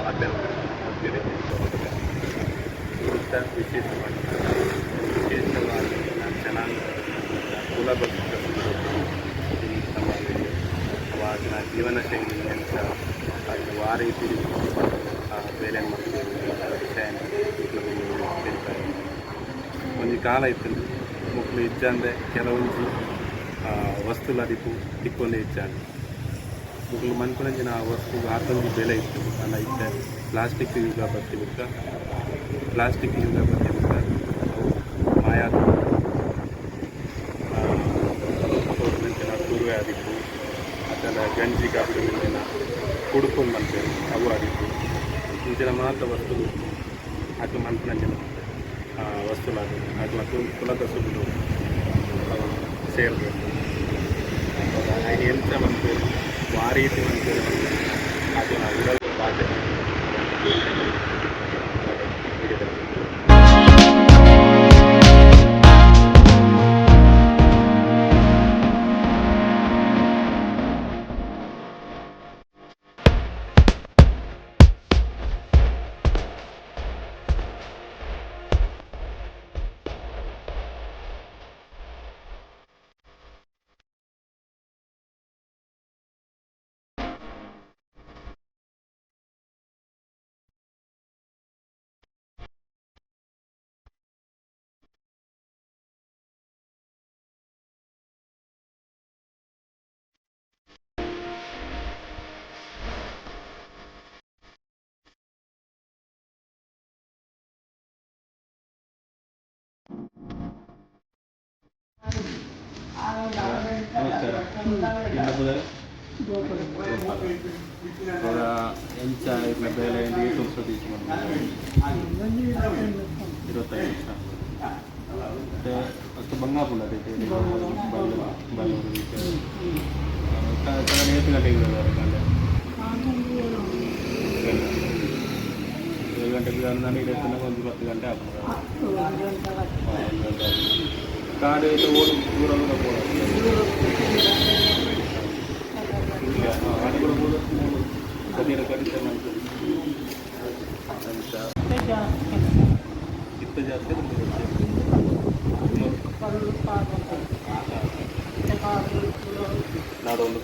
आपल्याला वगैरे ಇಂಥ ವಿಶೇಷವಾಗಿ ವಿಶೇಷವಾಗಿ ನಾನು ಚೆನ್ನಾಗಿ ಕುಲಗೊಳಿಸಬೇಕು ಸಮಾಜಕ್ಕೆ ಅವಾಗ నా జీవన శైలి ఎంత అది వారైతే ಬೇರೆ ಮಾಡ್ತೀವಿ ವಿಷಯಾన్ని ಹೇಳ್ತಾರೆ ಒಂದು ಕಾಲ ಇತ್ತು ಮಕ್ಕಳು ಇಜ್ಜಂದ್ರೆ ಕೆಲವೊಂದು ವಸ್ತುలు ಅದಿಪ್ಪು ತಿಕ್ಕೊಂಡೇ ಇಚ್ಚಾಂದು ಮಕ್ಕಳು ಮನ್ಕೊಂಡಂಜಿನ ಆ ವಸ್ತು ಹಾಕೊಂದು ಬೆಲೆ ಇತ್ತು ಅಲ್ಲ ಇತ್ತೆ ಪ್ಲಾಸ್ಟಿಕ್ ಯುಗ ಬರ್ತಿಬಿಟ್ಟ ಪ್ಲಾಸ್ಟಿಕ್ ಯುಗ ಬರ್ತಿಬಿಟ್ಟ ಅವು ಮಾಯಾ ತೋರಿಸಿನ ತುರುವೆ ಆದಿತ್ತು ಅದೆಲ್ಲ ಗಂಜಿ ಕಾಪಿನ ಕುಡ್ಕೊಂಡು ಮಾಡ್ತೇವೆ ಅವು ಆದಿತ್ತು ಇಂಚಿನ ಮಾತ್ರ ವಸ್ತುಗಳು ಅದು ಮನ್ಕೊಂಡಂಜಿನ ವಸ್ತುలు ಅದು ಮತ್ತು ಕುಲದ ಸುಳ್ಳು ಸೇರಬೇಕು ఆయన ఎంత మనకు వారీతి మనకు అది నా విడల బాధ్యత ಎಂಚ ಇಟ್ಲ ಬೆಲೆ ತೋರಿಸೋದು ಇರುವತ್ತೈದು ಲಕ್ಷ ಮತ್ತು ಅಷ್ಟು ಬಂಗಾಪುರ ರೀತಿ ಬಾಲೂರು ರೀತಿ ಎಷ್ಟು ಗಂಟೆಗೆ ಇರೋದು ಗಂಟೆ 7 ಗಂಟೆಗೆ ನನಗೆ ಇಡೋತನಕ ಒಂದು 10 ಗಂಟೆ ಆಗ್ಬೋದು ಕಾಡು ಐತೆ ಓಡು ದೂರ ದೂರ ಆಟ ಕೂಡ ಹೋಗೋದು ಕದಿರ ಕಡಿತ ಮಾಡ್ತೀವಿ ಇತ್ತು ಜಾಸ್ತಿ ನಾಡೊಂದು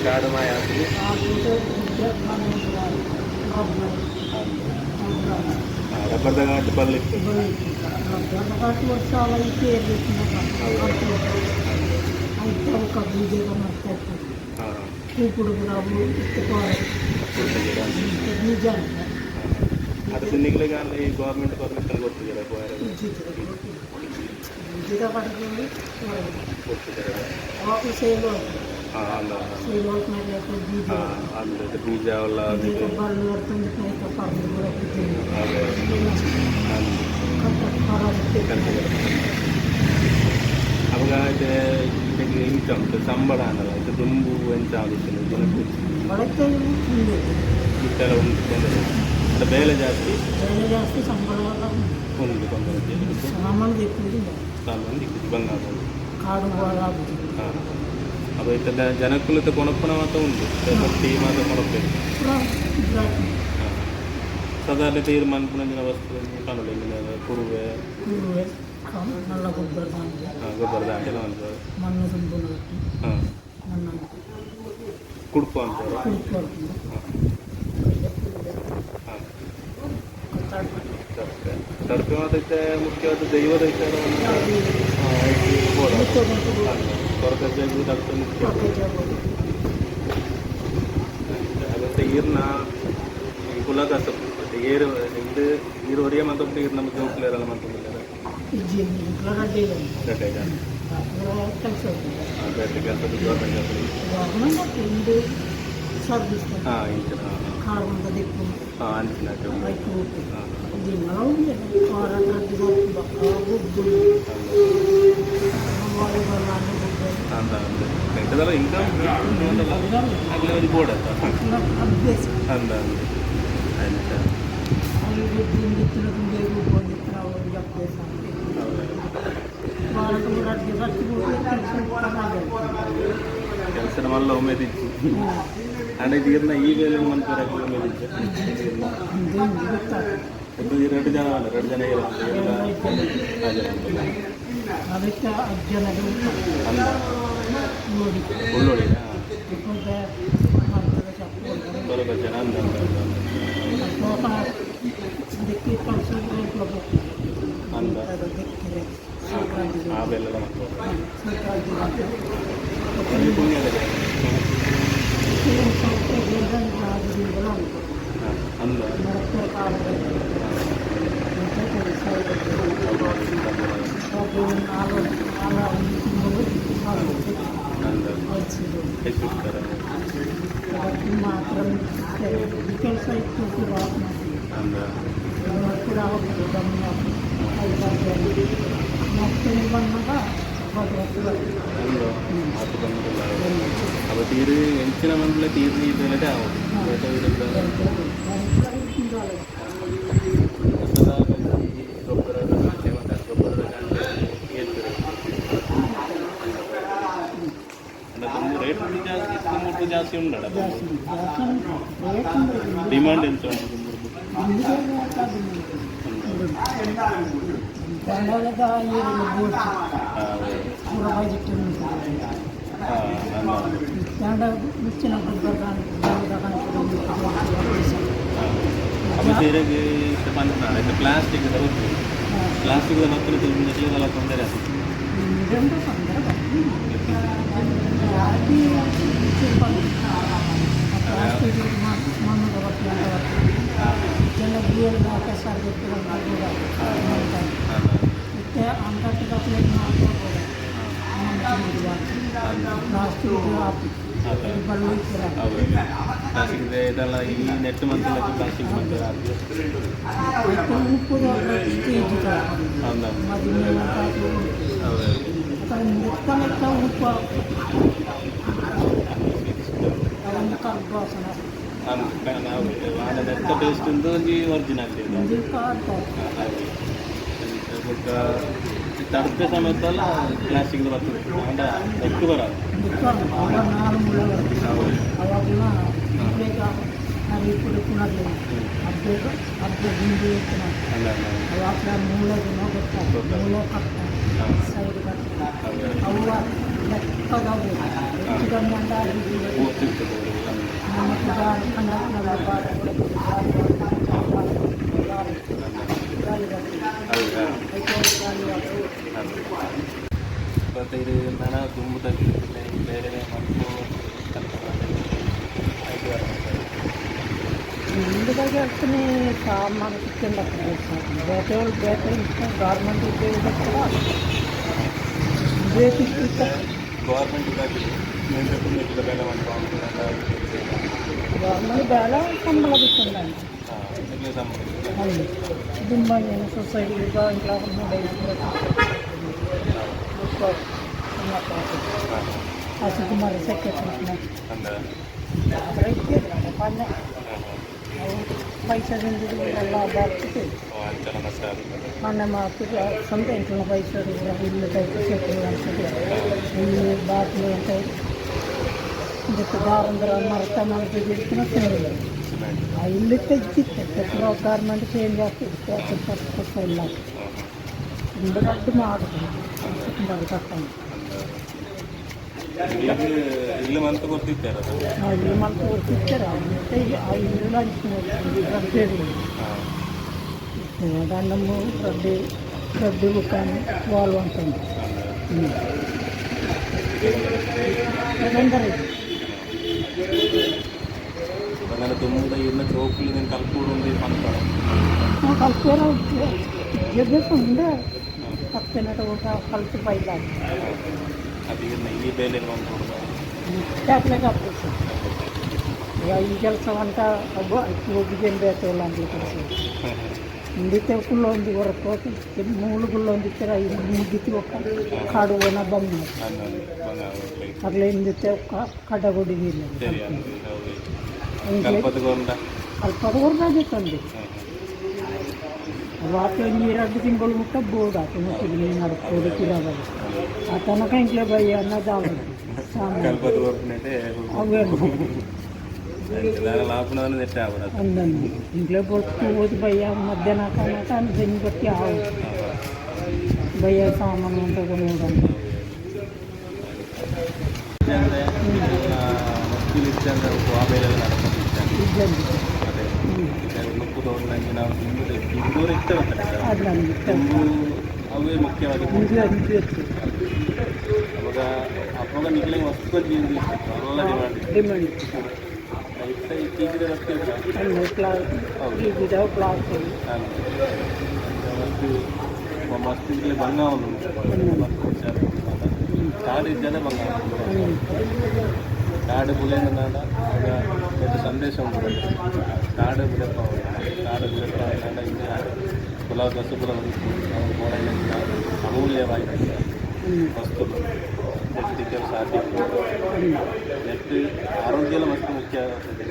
ಕಾಡು ಮಾಯ రబ్బర్ ఘాట్ పళ్ళు రబ్బర్ వర్షాలు అయితే అయితే ఒక బీజేపీ ఇప్పుడు ಅದು ತಿನ್ನಿಗಳಿಗೆ ಈ ಗೌರ್ಮೆಂಟ್ ಪರ್ಮಿಷನ್ ಕೊಡ್ತಿದ್ದಾರೆ ಬೀಜ ಎಲ್ಲ ಅವಾಗ ಇನ್ಕಮ್ ಸಂಬಳ ಅನ್ನಲ್ಲ ಇದು ದುಂಬು ಎಂಚ ಆಗುತ್ತೆ ಇಷ್ಟೆಲ್ಲ ಒಂದು ತೊಂದರೆ అంటే ಬೇಳೆ ಜಾಸ್ತಿ ಸಂಬಳ ಒಂದು ತೊಂದರೆ ಸಾಮಾನು ಬಂಗಾರ ಕಾಡು ಹಾಂ അപ്പോൾ ഇത്തരം ജനക്കുലത്തെ കൊണപ്പണ മാത്രം ഉണ്ട് ഭക്തി മാത്രം കൊണപ്പേര് ಸಾಧಾರಣ ತೀರ್ಮಾನ ವಸ್ತು ಕಾಣಲ್ಲ ಇಲ್ಲಿನ ಕುರುವೆ ನಲ್ಲ ಗೊಬ್ಬರದ ಗೊಬ್ಬರದ ಅಂಟೆಲ್ಲ ಅಂತಾರೆ ಮಣ್ಣು ತುಂಬು ಹಾಂ ಮಣ್ಣು ಕುಡ್ಪು ಅಂತಾರೆ ಹಾಂ ತಡಪೆ ಮಾತೈತೆ ಮುಖ್ಯವಾದ ದೈವದ ವಿಚಾರವನ್ನು ಕೊರತೆ ಡಾಕ್ಟರ್ ಮುಖ್ಯ ಅದಕ್ಕೆ ಈರ್ನ ಈ ಕುಲದಾಸ ಏರು ಇದು ನೀರು ಹೊರಿಯ ಮಾತಾಡ್ಬಿಟ್ಟು ಇರು ನಮ್ಮ ಜೋಕ್ಲೇರಲ್ಲ ಮಾತಾಡ್ತಾರೆ ಗಡ್ಡೆ ಕೆಲಸದ ಗೌರ್ಮೆಂಟ್ ಹಾಂ ಇಂಚಿನ ಹಾಂ ಅಂಚಿನ ఇంకదల ఇంకా అట్లా అది కూడా అంద ಕೆಲಸದ ಮಲ್ಲ ಒಮ್ಮೆ ತಿಚ್ಚು ಹಣೆ ತೀರ್ನ ಈಗ ಮಂತ್ ಬರಕ್ಕೆ ಒಮ್ಮೆ ತಿಚ್ಚು ಒಂದು 2 ಜನ ಅಲ್ಲ 2 ಜನ ಅದಕ್ಕೆ 10 ಜನ ಅಲ್ಲ ನೋಡಿ ಉಳ್ಳೋಳಿ ಮಾಡ್ತಾರೆ ಚಪ್ಪು ಸ್ವಲ್ಪ ಜನ ಅಂದ ಅದಕ್ಕೆ ಕಳಿಸೋದು ಅಂದ ಅದಕ್ಕೆ ಆ ಬೆಲ್ಲ ಮತ್ತು ಸಂಕ್ರಾಂತಿ ಪುಣ್ಯದ ಅಂದ మాత్రం డీటెయిల్స్ అయితే కూడా మొత్తం ఇవ్వగా അപ്പോൾ തീര് എനിച്ചിന മണ്ണിലെ തീർന്ന് ഇതിലൊക്കെ ആവും ಗೊಬ್ಬರದ ರೇಟ್ ಜಾಸ್ತಿ ಜಾಸ್ತಿ ಉಂಟಲ್ಲ ಡಿಮಾಂಡ್ ಎಂತ ಉಂಟು അപ്പോൾ ശരിയാക്കി പഞ്ചസാര ഇത് പ്ലാസ്റ്റിക് പ്ലാസ്റ്റിക് മൊത്തം തിരിഞ്ഞിട്ട് നല്ല ತೊಂದರೆ ಪ್ಲಾಸ್ಟಿಕ್ ಇದೆಲ್ಲ ಈ ನೆಟ್ ಮಂತಲ್ಲ ಪ್ಲಾಸ್ಟಿಕ್ ಮಾಡ್ತಾರೆ ನೆಟ್ಟ ಟೇಸ್ಟ್ ಉಂಟು ಒಂಜಿ ಒರಿಜಿನಲ್ ತಡಪೆ ಸಮೇತ ಅಲ್ಲ ಪ್ಲಾಸ್ಟಿಕ್ ಬರ್ತದೆ ಅಂಡ ನೆಟ್ಟು ಬರೋದು ఇప్పుడు అప్డేట్ ముందు అట్లా మూలది మూల కట్ట సైడ్ కట్ట అవ్వ లెక్కగా ಮತ್ತೆ ಇದು ನಾನು ತುಂಬ ಬೇರೆ ಮತ್ತು ముందుగా వెళ్తూనే మనకి కింద బేటలు ఇస్తాం గవర్నమెంట్ ఉద్యోగం కూడా గవర్నమెంట్ గవర్నమెంట్ ಬೇಡ ಸಂಬಳ ಬಿಟ್ಟಂడి ದುಂಬಾಂಜನ ಸೊಸೈಟಿಗೆ ఇంట్లో సుకుమార్ సెక్రటరీ పైసా ಎಲ್ಲ ಬರ್ತಿತ್ತು ಮೊನ್ನೆ ಮಾತು ಸ್ವಂತ ಇಂಟ್ಲ ಪೈಸಾ ಇಲ್ಲು ಟೈಪ್ ಸೆಕ್ಯೂರ್ ಅನ್ಸುತ್ತೆ ಇಲ್ಲಿ ಬಾಟ್ಲು ಅಂತ ಇದಕ್ಕೆ ದಾರಂದ್ರ ಮರ್ತ ಮರತ ಇರ್ತಿನ ತಿನ್ನಲಿಲ್ಲ ಆ ಇಲ್ಲಿ ತೆಗ್ದಿತ್ತೆ ಎಷ್ಟೋ ಗೌರ್ಮೆಂಟ್ ಚೇಂಜ್ ಆಗ್ತಿತ್ತು ಕೊಡ್ತಾ ಇಲ್ಲ ಇಂದು ದೊಡ್ಡ ಮಾಡಿದ್ರು ಸುಮಾರು ಕಟ್ಟಂಗೆ ಇಲ್ಲು ಮಂತ್ ಕೊಡ್ತಿದ್ದಾರೆ ಇಲ್ಲು ಮಂತ್ ಕೊಡ್ತಿರ್ತಾರೆ ಮತ್ತೆ ಆ ಇಲ್ಲು దండము రడ్డి బుక్కాని వాళ్ళు ఉంటుంది അങ്ങനെ ತುಂಬ ಇನ್ನ ಚೌಕಲಿ నేను కలుపుకుంది పనుకోవడం కలుపుకోవడం ఉండే పక్కనట ఒక కలిసి పైల అది ఈ ಬೇಲೆ ట్యాప్లే కప్పేసి ఈ ಕೆಲಸ ಅಂತ ಹೋಗಿದ್ದೇನೆ ಬೇಕು ಅಂತ ఇండితే కుళ్ళొంది వరకు మూడు గుళ్ళొందిచ్చారు ఐదు ముగ్గితే ఒక కాడు పోయిన బొమ్మ అట్లా ఎందితే ఒక కడ్డగొడి కల్పద కూడా రాజేస్తుంది వాటి ನೀರಡ್ಡು ತಿಂಗಳು ಮುಟ್ಟ ಬೋರ್ಡ್ ಆತು ಮುಟ್ಟಿಗೆ ನಡ್ಕೋದಕ್ಕೆ ಆ ತನಕ ಇಂಟ್ಲೇ ಬೈ ಅನ್ನೋದು ಕಲ್ಪದ ಹೊರಟುನೈತೆ ಅವೇ లాభం నెట్టే ఆవిడ ఉందండి ఇంట్లో పొట్టు పోతే భయ్య మధ్యాహ్నం కన్నాక దీన్ని బట్టి ఆవు భయ్య సామాను ఉంటుంది కొనేదండి ವಸ್ತುలు ಇದ್ದಂಗೆ ಆಮೇಲೆ ನಡ್ಕೊಂಡು ಇದ್ದಂడి ಅದೇ ಮುಕ್ಕು ತಗೊಂಡಂಗೆ ನಾವು ತಿಂದೂರು ಇರ್ತೇವೆ ಅದಂడి ತೆಂಬು ಅವೇ ಮುಖ್ಯವಾಗಿ ಅವಾಗ ಅವಾಗ ನಿಗ್ಲೆ ವಸ್ತು ಎಲ್ಲ ಡಿಮಾಂಡ್ ಇತ್ತೀಚಿನ ವಸ್ತು ವಸ್ತು ಮಸ್ತ್ ಇದ್ರಲ್ಲಿ ಬಂಗಾವ ಕಾಡು ಇದ್ದರೆ ಬಂಗಾವ ಕಾಡು ಬುಲೆಂದ ಒಂದು ಸಂದೇಶ ಉಂಟು ಕಾಡು ಬಿಡಪ್ಪ ಕಾಡು ಬಿಡಪ್ಪ ಇನ್ನು ಪುಲಾವ್ ಕಸುಪುರ ಅಮೂಲ್ಯವಾಗಿದೆ ವಸ್ತುಗಳು ನೆಟ್ಟಿಗೆ ಸಾಧ್ಯ ನೆಟ್ಟು ಆರೋಗ್ಯದ ವಸ್ತು ಮುಖ್ಯ ಆಗ್ತದೆ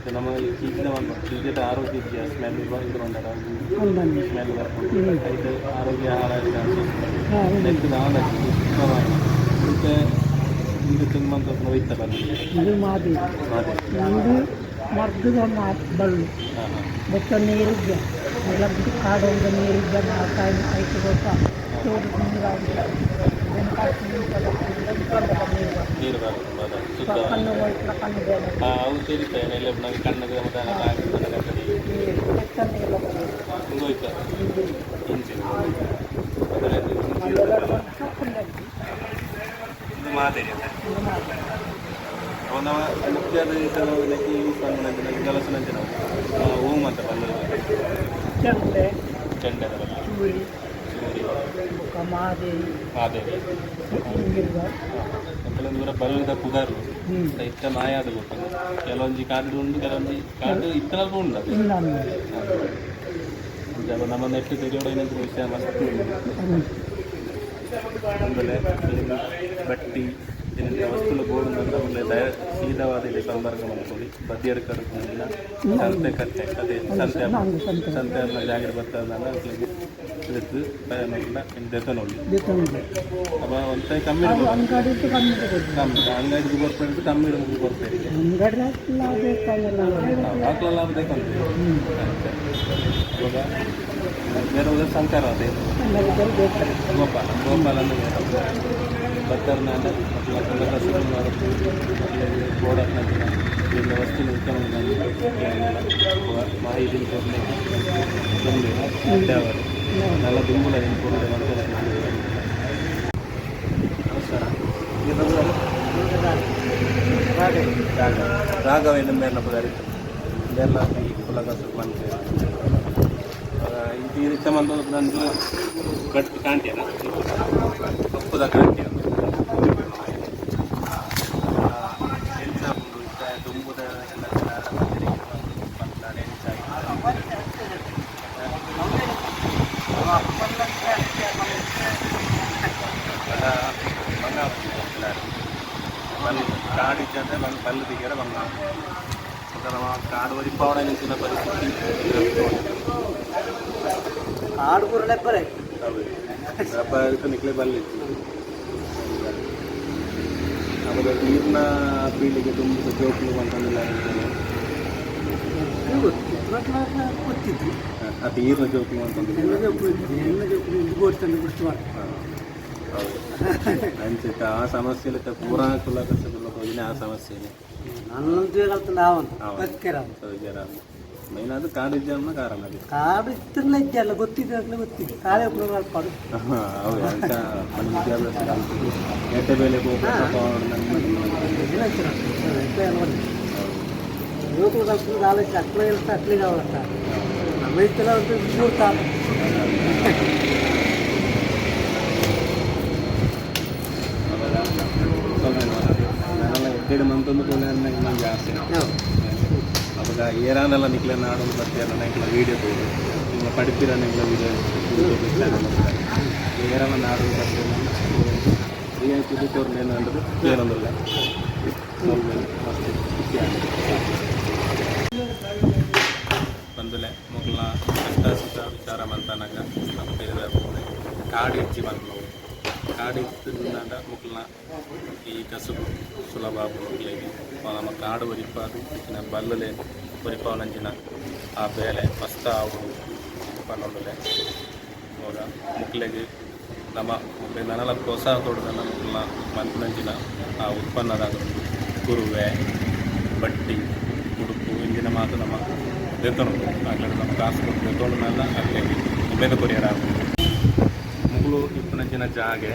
ನಮ್ಮ ಈಗಿನ ಒಂದು ಈಗಿನ ಆರೋಗ್ಯ ಇದೆಯಾ ಸ್ಮೆಲ್ ಇದು ಬಂದಾಗ ಸ್ಮೆಲ್ ಬರ್ಕೊಂಡು ಐದು ಆರೋಗ್ಯ ಹಾಳಾಗಿ ನೆಟ್ಟು ನಾವು ಉತ್ತಮವಾಗಿ ಇದಕ್ಕೆ ಇದು ತುಂಬಂತ ನೋಯ್ತಾ ಬಂದಿದೆ ಇದು ಮಾದಿ ನಂದು ಮರ್ದದ ಬಳ್ಳು ಬೆಟ್ಟ ನೀರಿದ್ದೆ ಎಲ್ಲ ಕಾಡೊಂದು ನೀರಿದ್ದೆ ಕಾಯಿ ಆಯ್ತು ಗೊತ್ತಾ ತೋಡು ನೀರು ಬರ್ತದೆ ಶುದ್ಧ ಕಣ್ಣು ಹೋಯ್ತು ಕಣ್ಣು ಬೇಡ ಅವು ಸೇರಿರ್ತೇವೆ ನೆಲೆ ನಮಗೆ ಕಣ್ಣಿಗೆ ಮತ್ತೆ ಹಿಂಗೋಯ್ತು ಹಿಂಚಿ ಇದು ಮಾದರಿ ಅವನ ಮುಖ್ಯದ ಕೆಲವಕ್ಕೆ ಯೂಸ್ ಮಾಡಿದ ಕೆಲಸ ನಾವು ಓಮ್ ಅಂತ ಬಂದಿರೋದು ಚೆಂಡೆ ಚೂರಿ ಮಾದೇವಿ ಕೆಲವೊಂದು ದೂರ ಬಲ್ಲದ ಕುದರು ಇತ್ತ ಮಾಯ ಅದು ಗೊತ್ತಲ್ಲ ಕೆಲವೊಂದು ಕಾಡು ಉಂಟು ಕೆಲವೊಂದು ಕಾಡು ಇತ್ತನಲ್ಲೂ ಉಂಟು ಅದು ನಮ್ಮ ನೆಟ್ಟು ತೆಗೆಯೋಣ ಏನಂತ ವಿಷಯ ಮಸ್ತ್ ಆಮೇಲೆ ಬಟ್ಟಿ ವಸ್ತುలు ಗೋಡಂದ್ರೆ ಆಮೇಲೆ ಸೀದವಾದ ಇಲ್ಲಿ ಸಂಪರ್ಕ ಮಾಡ್ಕೊಳ್ಳಿ ಬದಿಯರು ಕರೆದಿಲ್ಲ ಸಂತೆ ಕಟ್ಟೆ ಅದೇ ಸಂತೆ ಜಾಗಿರ ಬರ್ತದಲ್ಲ എടുത്ത് ನೋಡಿ അപ്പോൾ ಒಂದ್ಸರಿ ಕಮ್ಮಿ ಅಂಗಡಿಗೆ ಕೊಡ್ಬಿಟ್ಟು ಕಮ್ಮಿ ಇಡೋದು ಕೊಡ್ತಾರೆ ಹಾಕ್ಲಲ್ಲ ಬೇಕಂತ ಇವಾಗ ಬೇರೆ ಹೋದ್ರೆ ಸಂಕಾರ ಅದೇ ಗೋಪಾಲ ಅಂದ್ರೆ ಬತ್ತರ್ನ ಗೋಡಕ್ನ ಇಲ್ಲಿ ವಸ್ತು ಮಾಹಿತಿ ಕೊಡಲಿಕ್ಕೆ നല്ല ದುಂಬುಲ ನಮಸ್ಕಾರ ರಾಘವೇಂದ್ರ ಮೇರ್ನ ಪದಾರಿ ಇದೆಲ್ಲ ಕುಲಕಸು ಮಂತ್ರಿ ಇದು ರೀತಿ ಮಂದು ನಂದು ಗಟ್ಟಿ ಕಾಂಟಿಯನ ಕಪ್ಪುದ ಕಾಂಟಿಯ ದುಂಬುದ കാടിച്ചാൽ പല്ല് തീരെ വന്നാൽ കാട് വരിപ്പാവിടെ നിൽക്കുന്ന പരിസ്ഥിതി ಕಾಡು ಬರಲೆಪ್ಪರೆ അപ്പം ಅದಕ್ಕೆ ನಿಕ್ಲೆ ಬಲ್ಲಿತ್ತು ಆಮೇಲೆ ನೀರಿನ ಪೀಳಿಗೆ ತುಂಬ ಜೋಕ್ಲು ಅಂತಂದಿಲ್ಲ ಗೊತ್ತಿತ್ತು ಅದು ನೀರಿನ ಜೋಕ್ಲು ಅಂತಂದಿಲ್ಲ ಅನ್ಸುತ್ತೆ ಆ ಸಮಸ್ಯೆಲಿ ಪೂರಾ ಕುಲಕಸಗಳು ಹೋಗಿನ ಆ ಸಮಸ್ಯೆನೇ മെയിൻ അത് കാടിച്ചാണ് കാരണം അത് കാട് ഇത്ര ഇല്ല ಗೊತ್ತಿದ್ದಾಗಲೇ ಗೊತ್ತಿದೆ ಕಾಲೇ ಪಾಡು വിദ്യാഭ്യാസം ഏറ്റവും വലിയ యువకులు ఆలోచన అట్లా వెళ్తే అట్లే కావాలంట ನಮ್ಮ ఇతర చూడతాను ಮಂತೊಂದು ನಂಗೆ ಜಾಸ್ತಿ ಅವಾಗ ಏರಾನೆಲ್ಲ ನಿಕ್ಲೆ ನಾಡೊಂದು ಬರ್ತೀಯಲ್ಲ ನಂಗೆ ವೀಡಿಯೋ ತೋರು ನಿಮ್ಮ ಪಡಿತೀರ ನಂಗೆ ವೀಡಿಯೋ ಏರಾನ ನಾಡೊಂದು ಬರ್ತೀಯಲ್ಲ ರಿಯಾಯಿತಿ ತೋರ್ನೇನು ಅಂದ್ರೆ ಏನೊಂದಿಲ್ಲ ಬಂದುಲೆ ಮೊದಲ ಕಷ್ಟ ಸುಖ ವಿಚಾರ ಮಂತನಾಗ ನಮ್ಮ ಬೇರೆ ಕಾಡು ಹೆಚ್ಚಿ ಬಂದು ಕಾಡು ಇತ್ತಿದ್ದಾಗ ಮುಕ್ಲನ ಈ ಕಸುಬು ನಮ್ಮ ಕಾಡು ಒರಿಪಾದು ಇಚ್ಚಿನ ಬಲ್ಲಲೆ ಒರಿಪಾವನಂಚಿನ ಆ ಬೇಲೆ ಫಸ್ಟ್ ಅವು ಪನ್ನೊಂದುಲೆ ಹೋಗ ಮುಕ್ಲೆಗೆ ನಮ್ಮ ನನಲ ಪ್ರೋತ್ಸಾಹ ಕೊಡೋದನ್ನ ಮುಕ್ಲ ಮನ್ಪುನಂಚಿನ ಆ ಉತ್ಪನ್ನದಾಗ ಕುರುವೆ ಬಟ್ಟಿ ಉಡುಪು ಇಂದಿನ ಮಾತು ನಮ್ಮ ದೆತ್ತೊಂಡು ಆಗ್ಲೂ ನಮ್ಮ ಕಾಸು ಕೊಟ್ಟು ದೆತ್ತೊಂಡು ಮೇಲೆ ಆಗ್ಲೇಲಿ ಒಮ್ಮೆದು ಕೊರಿಯರ್ ಆಗುತ್ತೆ ಮುಗುಲು ಇಪ್ಪನಂಚಿನ ಜಾಗೆ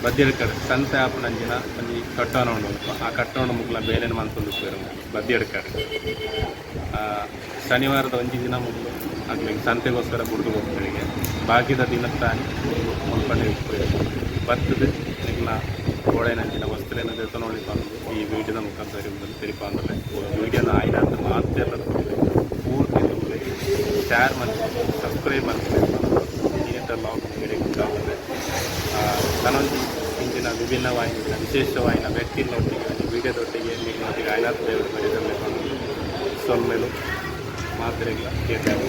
ಬದಿಯಡ ಕಡೆ ಸಂತೆ ಆಪನಂಚಿನ ಒಂದು ಕಟ್ಟೋಣ ಉಂಟು ಆ ಕಟ್ಟೋಣ ಮುಗ್ಲ ಬೇರೆನ ಮಂತೊಂದು ಸೇರು ಬದಿಯಡ ಕಡೆ ಶನಿವಾರದ ಒಂಜಿ ದಿನ ಮುಗ್ಲು ಆಗ್ಲಿಕ್ಕೆ ಸಂತೆಗೋಸ್ಕರ ಬುಡ್ದು ಹೋಗ್ಗಳಿಗೆ ಬಾಕಿದ ದಿನ ತಾನಿ ಮುಲ್ಪಂಡೆ ಉಪ್ಪು ಬತ್ತದ ನಿಗ್ಲ ಗೋಳೆನಂಚಿನ ವಸ್ತುಲೇನ ನೋಡಿ ಬಂದು ಈ ವಿಡಿಯೋದ ಮುಖಾಂತರ ತಿರುಪಾಂದ್ರೆ ವಿಡಿಯೋನ ಆಯ್ನ ಅಂತ ಮಾತೆಲ್ಲ ಪೂರ್ತಿ ತುಂಬಿ ಶೇರ್ ಮಾಡಿ ಸಬ್ಸ್ಕ್ರೈಬ್ ಮಾಡ್ತಾರೆ ಇನ್ನಿತರ ಲಾಗ್ ವಿಡಿಯೋ ಗೊತ್ತಾಗ್ತದೆ ತನ್ನೊಂದು ಇಂದಿನ ವಿಭಿನ್ನವಾದ ವಿಶೇಷವಾದ ವ್ಯಕ್ತಿನೊಟ್ಟಿಗೆ ವಿಡಿಯೋದೊಟ್ಟಿಗೆ ನಿಮ್ಮೊಟ್ಟಿಗೆ ಆಯ್ನಾಥ ದೇವರು ಬರೆದಲ್ಲೇ ಬಂದು ಸೊಮ್ಮೆಲು ಮಾತ್ರೆಗಳ ಕೇಳ್ತಾರೆ